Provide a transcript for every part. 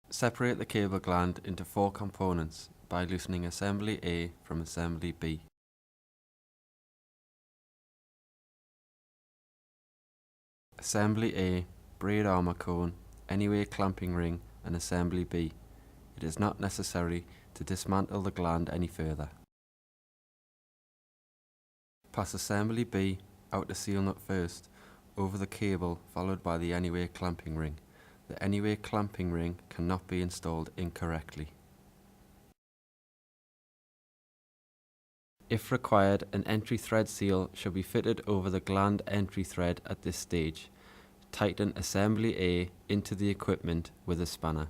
Separate the cable gland into 4 components by loosening Assembly A from Assembly B. Assembly A, braid armour cone, anyway clamping ring and Assembly B. It is not necessary to dismantle the gland any further. Pass Assembly B out the seal nut first, over the cable followed by the anyway clamping ring. The anyway clamping ring cannot be installed incorrectly. If required, an entry thread seal should be fitted over the gland entry thread at this stage. Tighten Assembly A into the equipment with a spanner.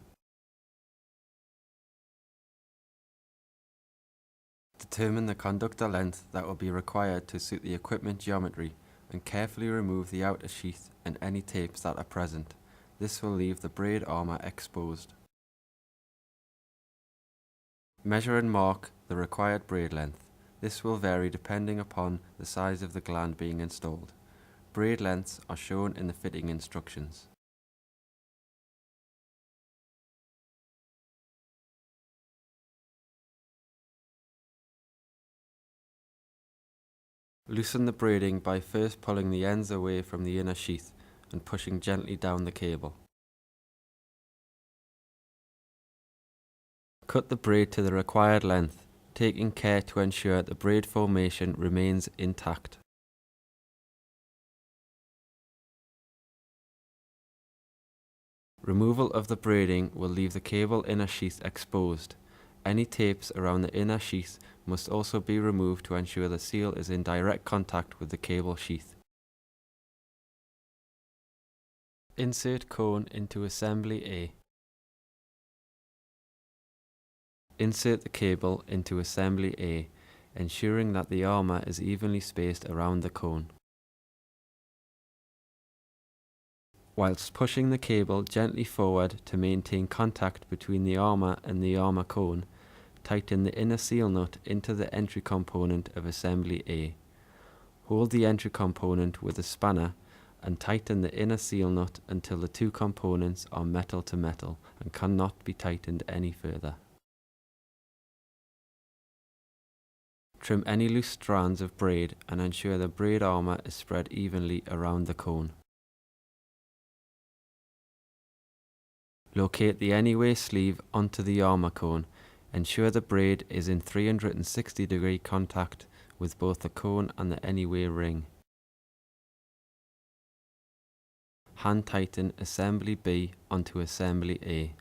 Determine the conductor length that will be required to suit the equipment geometry and carefully remove the outer sheath and any tapes that are present. This will leave the braid armour exposed. Measure and mark the required braid length. This will vary depending upon the size of the gland being installed. Braid lengths are shown in the fitting instructions. Loosen the braiding by first pulling the ends away from the inner sheath and pushing gently down the cable. Cut the braid to the required length, taking care to ensure the braid formation remains intact. Removal of the braiding will leave the cable inner sheath exposed. Any tapes around the inner sheath must also be removed to ensure the seal is in direct contact with the cable sheath. Insert cone into Assembly A. Insert the cable into Assembly A, ensuring that the armour is evenly spaced around the cone. Whilst pushing the cable gently forward to maintain contact between the armour and the armour cone, tighten the inner seal nut into the entry component of Assembly A. Hold the entry component with a spanner and tighten the inner seal nut until the 2 components are metal to metal and cannot be tightened any further. Trim any loose strands of braid and ensure the braid armour is spread evenly around the cone. Locate the anyway sleeve onto the armour cone. Ensure the braid is in 360-degree contact with both the cone and the anyway ring. Hand tighten Assembly B onto Assembly A.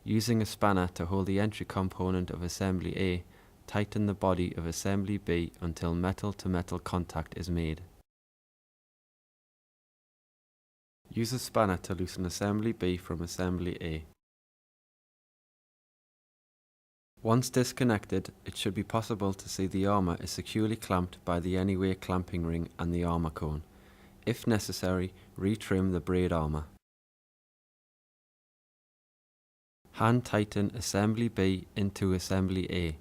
Using a spanner to hold the entry component of Assembly A, tighten the body of Assembly B until metal-to-metal contact is made. Use a spanner to loosen Assembly B from Assembly A. Once disconnected, it should be possible to see the armour is securely clamped by the anyway clamping ring and the armour cone. If necessary, retrim the braid armour. Hand tighten Assembly B into Assembly A.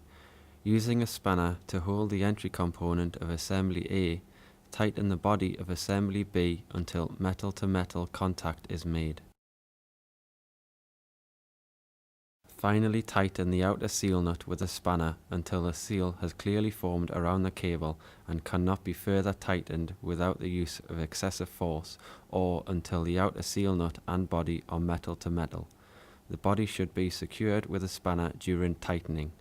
Using a spanner to hold the entry component of Assembly A, tighten the body of Assembly B until metal-to-metal contact is made. Finally, tighten the outer seal nut with a spanner until the seal has clearly formed around the cable and cannot be further tightened without the use of excessive force, or until the outer seal nut and body are metal to metal. The body should be secured with a spanner during tightening.